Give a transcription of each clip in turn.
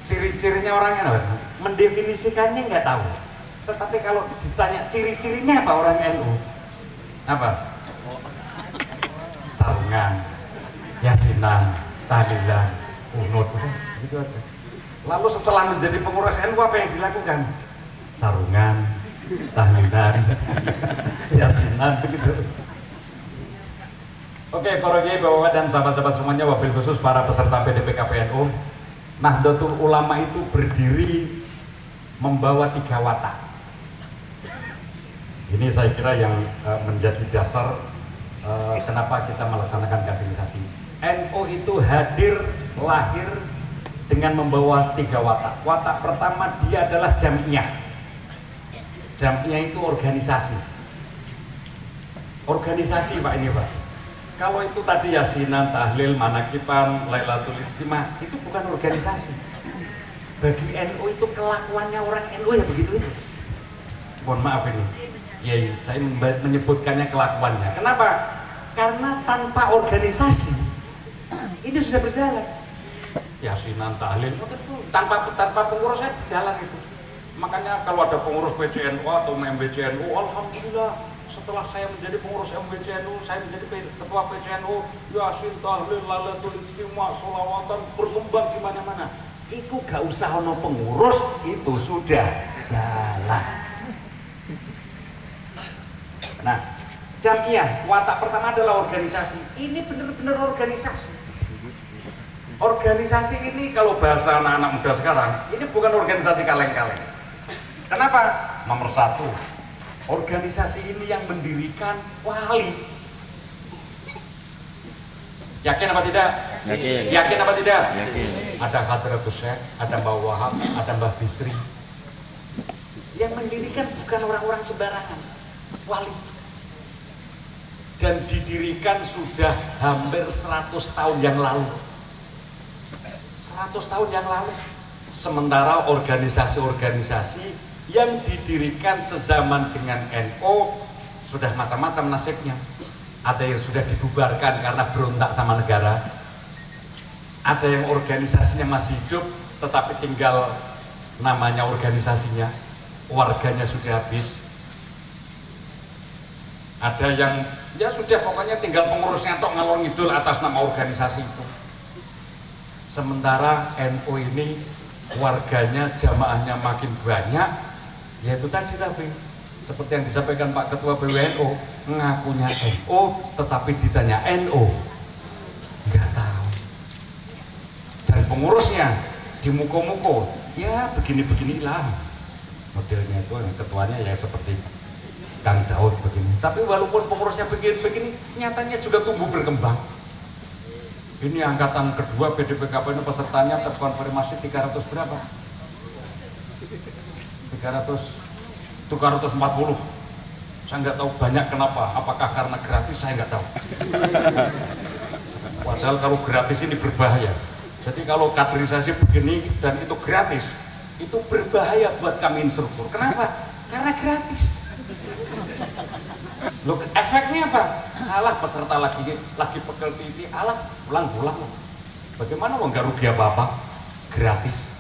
Ciri-cirinya orangnya apa? Mendefinisikannya nggak tahu. Tetapi kalau ditanya ciri-cirinya apa orang NU? Apa? Sarungan, yasinan, tahlilan, kunut, udah gitu aja. Lalu setelah menjadi pengurus NU apa yang dilakukan? Sarungan, tahlilan, yasinan, begitu. Oke, para kiai, bapak dan sahabat-sahabat semuanya, wabil khusus para peserta PDPK PNU, Nahdlatul Ulama itu berdiri membawa 3 watak. Ini saya kira yang menjadi dasar kenapa kita melaksanakan kaderisasi. NU itu hadir lahir dengan membawa 3 watak. Watak pertama dia adalah jamiah. Jamiah itu organisasi. Organisasi Pak ini Pak. Kalau itu tadi yasinan, tahlil, manakiban, lailatul istimah, itu bukan organisasi. Bagi NU itu kelakuannya orang NU ya begitu itu. Mohon maaf ini, ya saya menyebutkannya kelakuannya. Kenapa? Karena tanpa organisasi ini sudah berjalan. Yasinan, tahlil, tanpa pengurus saya jalan itu. Makanya kalau ada pengurus PCNU atau MBCNU, alhamdulillah. Setelah saya menjadi pengurus MBCNU, saya menjadi ketua PCNU, yasin, tahlil, lailatul istimah, sholawatan berkembang di mana-mana. Itu gak usah ono pengurus, itu sudah jalan. Nah, jamiah, watak pertama adalah organisasi. Ini benar-benar organisasi. Organisasi ini kalau bahasa anak-anak muda sekarang, ini bukan organisasi kaleng-kaleng. Kenapa? Nomor 1. Organisasi ini yang mendirikan wali. Yakin apa tidak? Yakin. Yakin apa tidak? Yakin. Ada Hadratus Syekh, ada Mbah Wahab, ada Mbah Bisri. Yang mendirikan bukan orang-orang sembarangan, wali. Dan didirikan sudah hampir 100 tahun yang lalu. 100 tahun yang lalu. Sementara organisasi-organisasi yang didirikan sezaman dengan NU sudah macam-macam nasibnya. Ada yang sudah dibubarkan karena berontak sama negara. Ada yang organisasinya masih hidup tetapi tinggal namanya organisasinya, warganya sudah habis. Ada yang ya sudah pokoknya tinggal pengurusnya tok ngalor ngidul atas nama organisasi itu. Sementara NU ini warganya, jamaahnya makin banyak. Ya itu tadi tapi seperti yang disampaikan Pak Ketua PWNU, ngakunya NU tetapi ditanya NU nggak tahu, dan pengurusnya di muko-muko ya begini-beginilah modelnya. Itu yang ketuanya ya seperti Kang Daud begini, tapi walaupun pengurusnya begini-begini nyatanya juga tumbuh berkembang. Ini angkatan kedua PDPKP ini pesertanya terkonfirmasi 300 berapa? 340. Saya nggak tahu banyak kenapa. Apakah karena gratis? Saya nggak tahu. Padahal kalau gratis ini berbahaya. Jadi kalau kaderisasi begini dan itu gratis, itu berbahaya buat kami instruktur. Kenapa? Karena gratis. Loh, efeknya apa? Alah peserta lagi pegel TV, alah pulang-pulang. Bagaimana mau nggak rugi apa-apa? Gratis.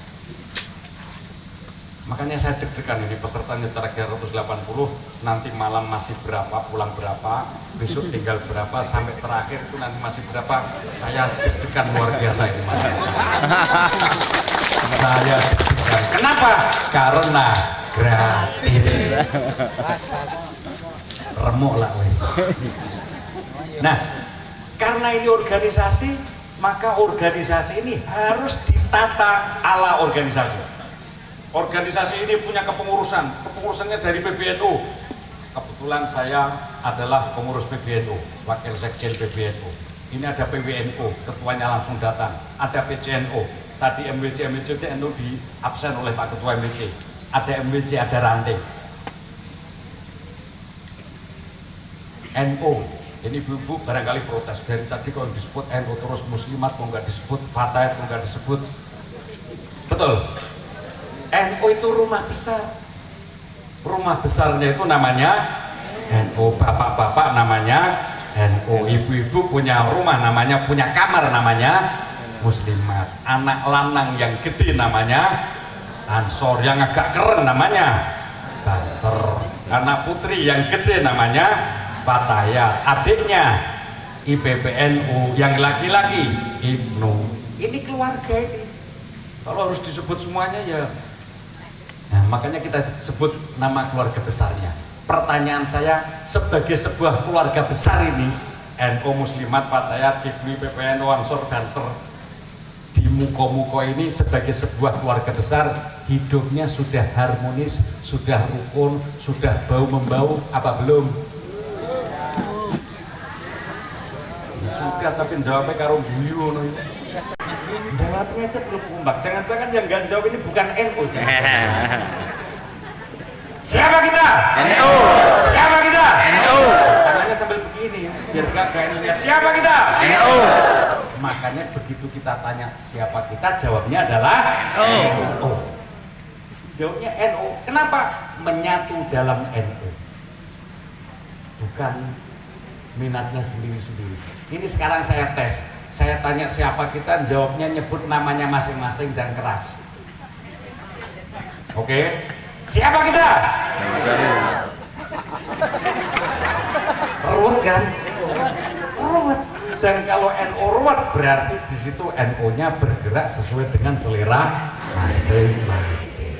Makanya saya deg-degan ini peserta nyetar 380, nanti malam masih berapa, pulang berapa, besok tinggal berapa, sampai terakhir itu nanti masih berapa. Saya deg-degan luar biasa ini Mas. Saya deg-degan. Kenapa? Karena gratis. Remuk lah wes. Nah, karena ini organisasi, maka organisasi ini harus ditata ala organisasi. Organisasi ini punya kepengurusannya dari PBNU. Kebetulan saya adalah pengurus PBNU, wakil sekjen PBNU. Ini ada PWNU, ketuanya langsung datang. Ada PCNU, tadi MWC NU di absen oleh Pak Ketua MWC. Ada MWC, ada ranting. NU, ini ibu-ibu barangkali protes dari tadi kalau disebut NU terus muslimat, kok nggak disebut fatayat, kok nggak disebut. Betul. NU itu rumah besar. Rumah besarnya itu namanya NU, bapak-bapak namanya NU, ibu-ibu punya rumah namanya, punya kamar namanya muslimat. Anak lanang yang gede namanya Ansor, yang agak keren namanya Banser. Anak putri yang gede namanya Fatayat. Adiknya IPPNU, yang laki-laki Ibnu. Ini keluarga ini. Kalau harus disebut semuanya ya. Nah, makanya kita sebut nama keluarga besarnya. Pertanyaan saya, sebagai sebuah keluarga besar ini, NU Muslimat, Fatayat, Ibnu, PPNU, Ansor, Banser, di muko-muko ini sebagai sebuah keluarga besar, hidupnya sudah harmonis, sudah rukun, sudah bau-membau, apa belum? Ya sudah, tapi jawabnya karo guyu. Jawabnya aja belum kompak. Jangan-jangan yang nggak jawab ini bukan NU. Siapa kita? NU. Siapa kita? NU. Tangannya sambil begini, biar gak NU-nya. Siapa kita? NU. Makanya begitu kita tanya siapa kita, jawabnya adalah NU. Jawabnya NU. Kenapa? Menyatu dalam NU. Bukan minatnya sendiri-sendiri. Ini sekarang saya tes. Saya tanya siapa kita, jawabnya nyebut namanya masing-masing dan keras. Oke? Siapa kita? Ruwet kan? Ruwet. Dan kalau NU ruwet berarti di situ NU-nya bergerak sesuai dengan selera masing-masing.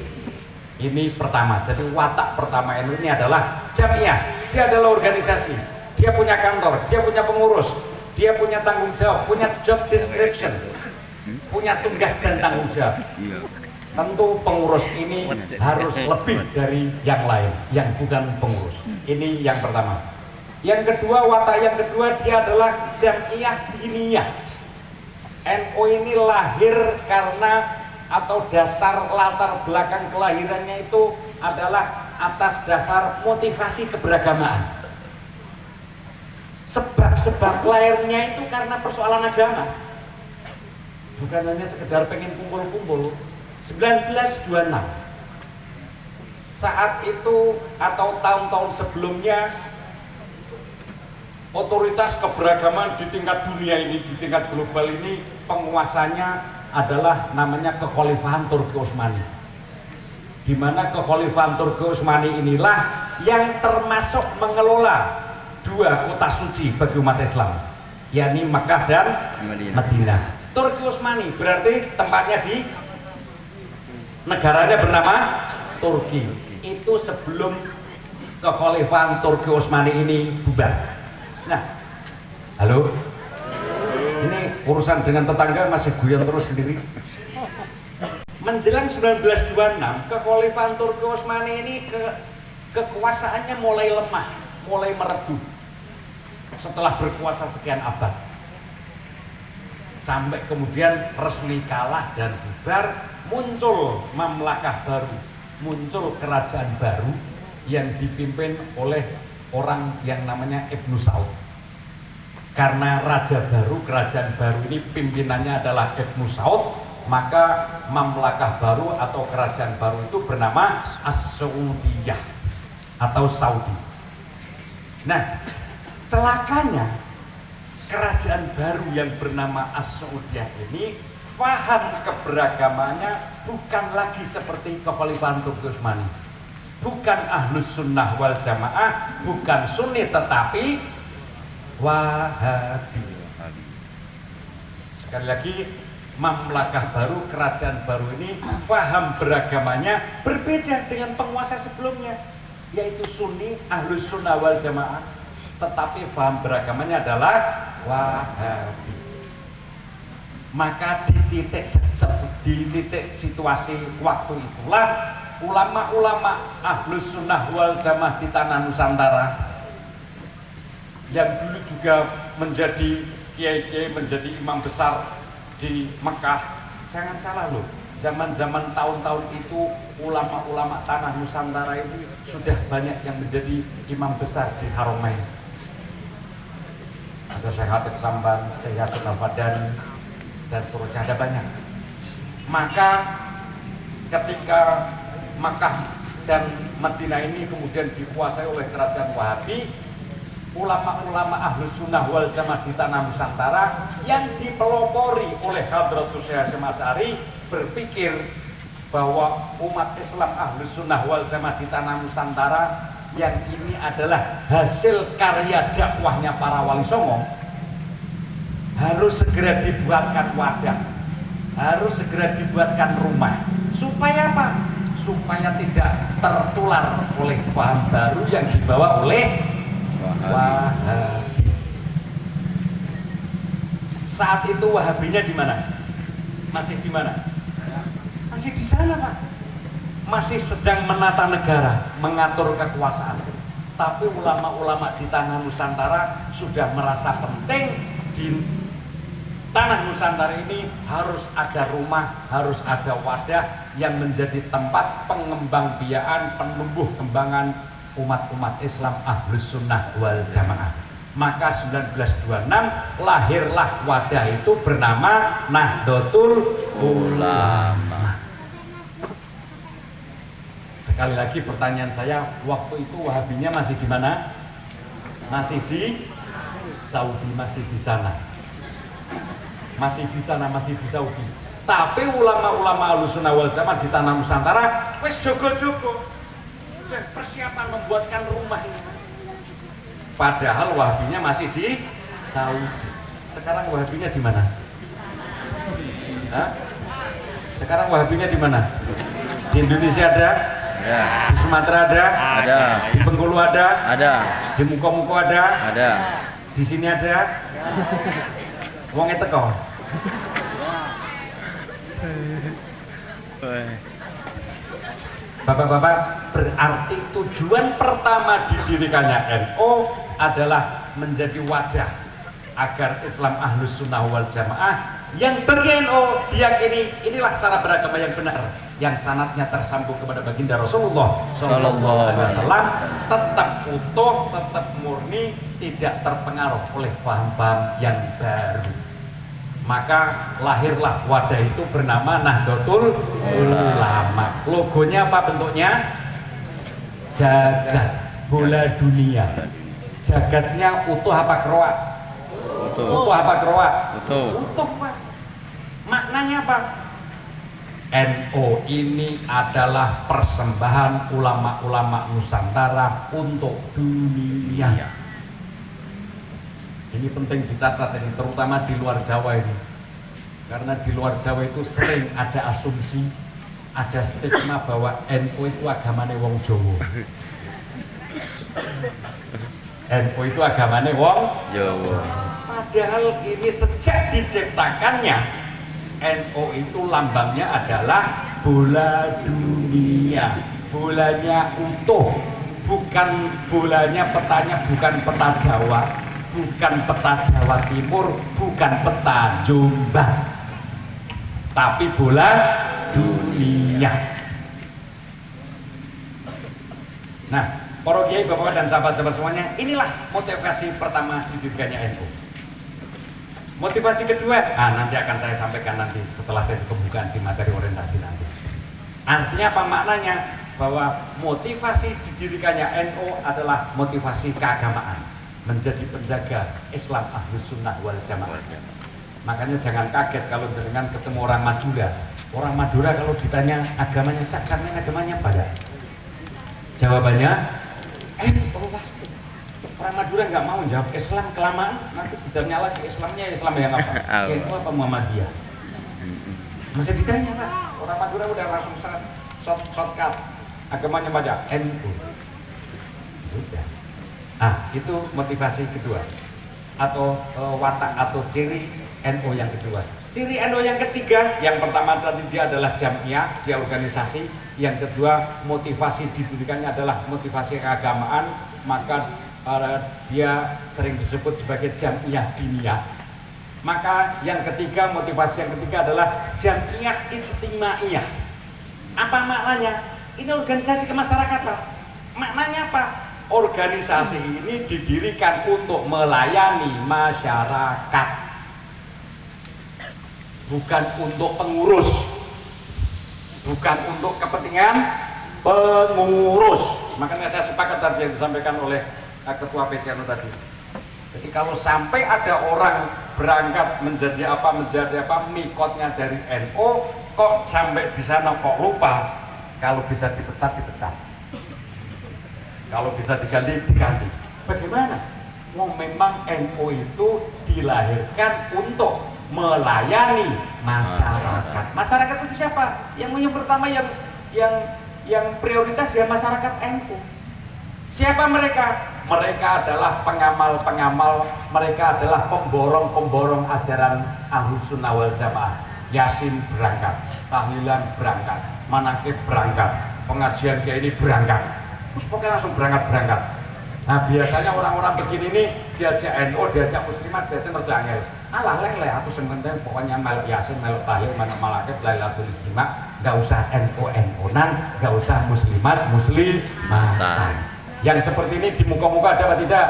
Ini pertama. Jadi watak pertama NU ini adalah jamiah. Dia adalah organisasi. Dia punya kantor, dia punya pengurus, dia punya tanggung jawab, punya job description, punya tugas dan tanggung jawab. Tentu pengurus ini harus lebih dari yang lain, yang bukan pengurus. Ini yang pertama. Yang kedua, watak yang kedua, dia adalah jamiah diniyah. NU ini lahir karena atau dasar latar belakang kelahirannya itu adalah atas dasar motivasi keberagamaan. Sebab-sebab lahirnya itu karena persoalan agama, bukan hanya sekedar pengen kumpul-kumpul. 1926 saat itu atau tahun-tahun sebelumnya, otoritas keberagaman di tingkat dunia ini, di tingkat global ini, penguasanya adalah namanya Kekhalifahan Turki Utsmani, di mana Kekhalifahan Turki Utsmani inilah yang termasuk mengelola dua kota suci bagi umat Islam, yakni Mekah dan Madinah. Turki Utsmani berarti tempatnya di negaranya bernama Turki. Itu sebelum Kekhalifahan Turki Utsmani ini bubar. Nah, halo? Ini urusan dengan tetangga masih guyon terus sendiri. Menjelang 1926, Kekhalifahan Turki Utsmani ini kekuasaannya mulai lemah, mulai meredup. Setelah berkuasa sekian abad, sampai kemudian resmi kalah dan bubar, muncul mamlakah baru, muncul kerajaan baru yang dipimpin oleh orang yang namanya Ibnu Saud. Karena raja baru, kerajaan baru ini pimpinannya adalah Ibnu Saud, maka mamlakah baru atau kerajaan baru itu bernama As-Saudiyah atau Saudi. Nah, celakanya kerajaan baru yang bernama As-Saudiyah ini faham keberagamannya bukan lagi seperti Kekhalifahan Turki Utsmani, bukan Ahlus Sunnah wal Jamaah, bukan Sunni, tetapi Wahabi. Sekali lagi, mamlakah baru, kerajaan baru ini faham beragamanya berbeda dengan penguasa sebelumnya, yaitu Sunni, Ahlus Sunnah wal Jamaah, tetapi faham beragamanya adalah Wahabi. Maka di titik situasi waktu itulah ulama-ulama Ahlus Sunnah wal Jamaah di tanah Nusantara yang dulu juga menjadi kiai-kiai, menjadi imam besar di Mekah. Jangan salah loh, zaman-zaman tahun-tahun itu ulama-ulama tanah Nusantara itu sudah banyak yang menjadi imam besar di Haramain. Ada Syekh Hatib Samban, Syekh Yasin Al-Fadani, dan seterusnya, ada banyak. Maka ketika Makkah dan Madinah ini kemudian dikuasai oleh kerajaan Wahabi, ulama-ulama Ahlus Sunnah wal Jamaah di tanah Nusantara yang dipelopori oleh Hadratus Syekh Hasyim Asy'ari berpikir bahwa umat Islam Ahlus Sunnah wal Jamaah di tanah Nusantara yang ini adalah hasil karya dakwahnya para wali songo, harus segera dibuatkan wadah, harus segera dibuatkan rumah. Supaya apa? Supaya tidak tertular oleh paham baru yang dibawa oleh Wahabi. Saat itu Wahabinya di mana? Masih di mana? Masih di sana, Pak. Masih sedang menata negara, mengatur kekuasaan. Tapi ulama-ulama di tanah Nusantara sudah merasa penting di tanah Nusantara ini harus ada rumah, harus ada wadah yang menjadi tempat pengembangbiakan, penumbuh kembangan umat-umat Islam Ahlus Sunnah wal Jamaah. Maka 1926 lahirlah wadah itu bernama Nahdlatul Ulama. Sekali lagi pertanyaan saya, waktu itu Wahabinya masih di mana? Masih di Saudi, masih di sana. Masih di sana, masih di Saudi. Tapi ulama-ulama Ahlus Sunnah wal Jamaah di tanah Nusantara wis jogo-jogo, sudah persiapan membuatkan rumah ini. Padahal Wahabinya masih di Saudi. Sekarang Wahabinya di mana? Hah? Sekarang Wahabinya di mana? Di Indonesia ada? Ada. Di Sumatera ada? Ada. Di Bengkulu ada? Ada. Di Muko-Muko ada? Ada. Di sini ada? Wong teko. Bapak-bapak, berarti tujuan pertama didirikannya NU adalah menjadi wadah agar Islam Ahlus Sunnah wal Jamaah yang bagi NU diyakini inilah cara beragama yang benar, yang sanadnya tersambung kepada baginda Rasulullah Sallallahu Alaihi Wasallam, tetap utuh, tetap murni, tidak terpengaruh oleh paham-paham yang baru. Maka lahirlah wadah itu bernama Nahdlatul Ulama. Logonya apa bentuknya? Jagat, bola dunia. Jagatnya utuh apa keroak? Utuh apa keroak? Utuh, Pak. Maknanya apa? NU ini adalah persembahan ulama-ulama Nusantara untuk dunia. Ini penting dicatat ini, terutama di luar Jawa ini. Karena di luar Jawa itu sering ada asumsi, ada stigma bahwa NU itu agamane wong Jawa. NU itu agamane wong Jawa. Padahal ini sejak diciptakannya NU itu lambangnya adalah bola dunia. Bolanya utuh, bukan bolanya petanya bukan peta Jawa, bukan peta Jawa Timur, bukan peta Jombang, tapi bola dunia. Nah, para kiai, bapak dan sahabat-sahabat semuanya, inilah motivasi pertama didirikannya NU. Motivasi kedua, nanti akan saya sampaikan nanti setelah sesi pembukaan di materi orientasi nanti. Artinya apa maknanya? Bahwa motivasi didirikannya NU adalah motivasi keagamaan, menjadi penjaga Islam Ahlus Sunnah wal Jamaah. Makanya jangan kaget kalau jenengan ketemu orang Madura. Orang Madura kalau ditanya agamanya, cak sampean agamanya apa ya? Jawabannya NU pasti. Orang Madura nggak mau jawab Islam kelamaan, nanti ditanya lagi Islamnya Islam yang apa? NU apa Muhammadiyah? Masih ditanya Pak. Orang Madura udah langsung shortcut. Agamanya pada NU. Sudah. Itu motivasi kedua atau watak atau ciri NU yang kedua. Ciri NU yang ketiga, yang pertama tadi dia adalah jamiah, dia organisasi. Yang kedua, motivasi didirikannya adalah motivasi keagamaan, maka dia sering disebut sebagai jamiah diniyah. Maka yang ketiga, motivasi yang ketiga adalah jamiah ijtimaiyah. Apa maknanya? Ini organisasi kemasyarakatan. Maknanya apa? Organisasi ini didirikan untuk melayani masyarakat, bukan untuk pengurus, bukan untuk kepentingan pengurus. Makanya saya sepakat tadi yang disampaikan oleh ketua PCNU tadi. Jadi kalau sampai ada orang berangkat menjadi apa mikotnya dari NU, kok sampai di sana kok lupa, kalau bisa dipecat dipecat, kalau bisa diganti diganti. Bagaimana? Memang NU itu dilahirkan untuk melayani masyarakat. Masyarakat itu siapa? Yang pertama yang prioritas ya masyarakat NU. Siapa mereka? Mereka adalah pengamal-pengamal, mereka adalah pemborong-pemborong ajaran Ahlus Sunnah wal Jamaah. Yasin berangkat, tahlilan berangkat, manakib berangkat, pengajian kayak ini berangkat. Terus pokoknya langsung berangkat. Nah biasanya orang-orang begini nih diajak NU, diajak muslimat biasanya berdangel. Alah lele, aku sementing pokoknya melok Yasin, melok tahlil, melok manakib, Lailatul Istimewa, nggak usah NU-NU-nan, nggak usah muslimat-muslimatan. Yang seperti ini di muka-muka ada apa tidak?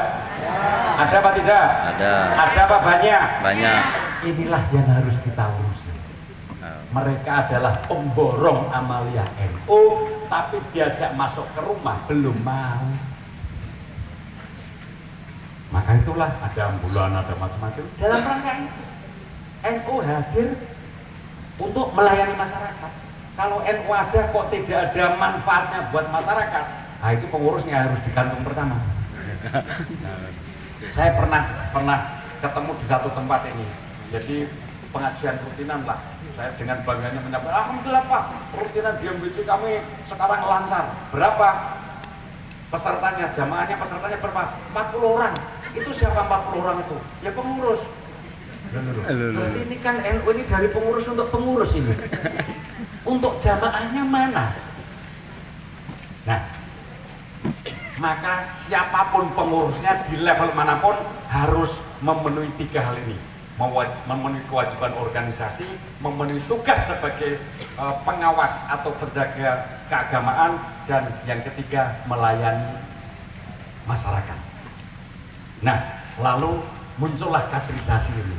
Ada apa tidak? Ada. Ada apa banyak? Banyak. Inilah yang harus kita urusi. Mereka adalah pemborong amalia NU, tapi diajak masuk ke rumah belum mau. Maka itulah ada ambulan, ada macam-macam. Dalam rangka ini NU hadir untuk melayani masyarakat. Kalau NU ada kok tidak ada manfaatnya buat masyarakat, nah itu pengurusnya harus digantung pertama. Saya pernah ketemu di satu tempat ini, jadi pengajian rutinan lah. Saya dengan bangganya menyampaikan, alhamdulillah Pak, rutinan BMBC kami sekarang lancar. Berapa pesertanya, jamaahnya pesertanya berapa? 40 orang. Itu siapa 40 orang itu? Ya pengurus. Berarti ini kan NU ini dari pengurus untuk pengurus ini. Untuk jamaahnya mana? Nah, maka siapapun pengurusnya di level manapun harus memenuhi 3 hal ini. Memenuhi kewajiban organisasi, memenuhi tugas sebagai pengawas atau penjaga keagamaan, dan yang ketiga melayani masyarakat. Nah, lalu muncullah kaderisasi ini.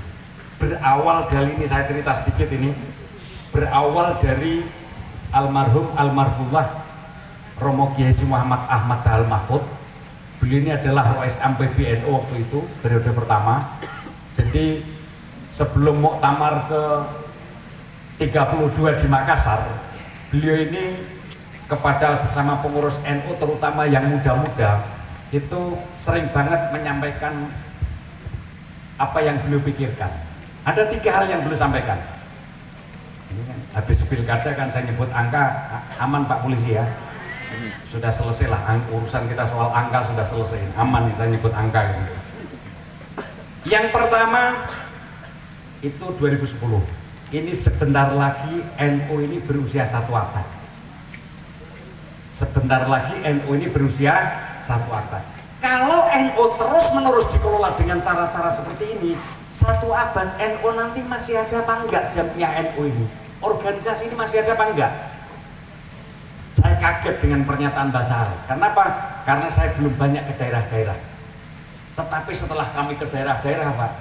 Berawal dari ini, saya cerita sedikit ini, berawal dari almarhum almarfullah Romo Kiai Haji Muhammad Ahmad Sahal Mahfud. Beliau ini adalah OSM PBNU waktu itu, periode pertama. Jadi sebelum muktamar ke 32 di Makassar, beliau ini kepada sesama pengurus NU, terutama yang muda-muda, itu sering banget menyampaikan apa yang beliau pikirkan. Ada 3 hal yang beliau sampaikan. Ini kan habis pilkada kan saya nyebut angka, aman Pak Polisi ya. Sudah selesai lah urusan kita soal angka, sudah selesai, aman nih saya nyebut angka gitu. Yang pertama itu 2010. Ini sebentar lagi NU ini berusia 1 abad. Sebentar lagi NU ini berusia 1 abad. Kalau NU terus menerus dikelola dengan cara-cara seperti ini, 1 abad NU nanti masih ada apa enggak jamnya NU ini? Organisasi ini masih ada apa enggak? Saya kaget dengan pernyataan Mbak Sahar. Kenapa? Karena saya belum banyak ke daerah-daerah. Tetapi setelah kami ke daerah-daerah Pak,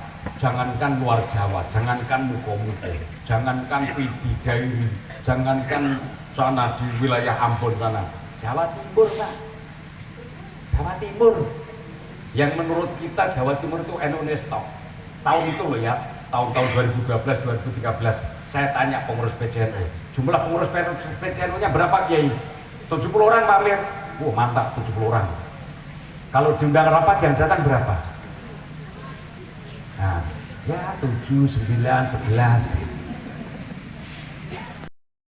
jangankan luar Jawa, jangankan muko-muko, jangankan Pidi, Dairi, jangankan sana di wilayah Ambon sana, Jawa Timur Pak, Jawa Timur, yang menurut kita Jawa Timur itu NU stop. Tahun itu loh ya, tahun-tahun 2012-2013, saya tanya pengurus PCNU, jumlah pengurus PCNU-nya berapa Kiai? 70 orang Pak Amir. Wah mantap, 70 orang. Kalau diundang rapat yang datang berapa? Nah, ya 7, 9, 11.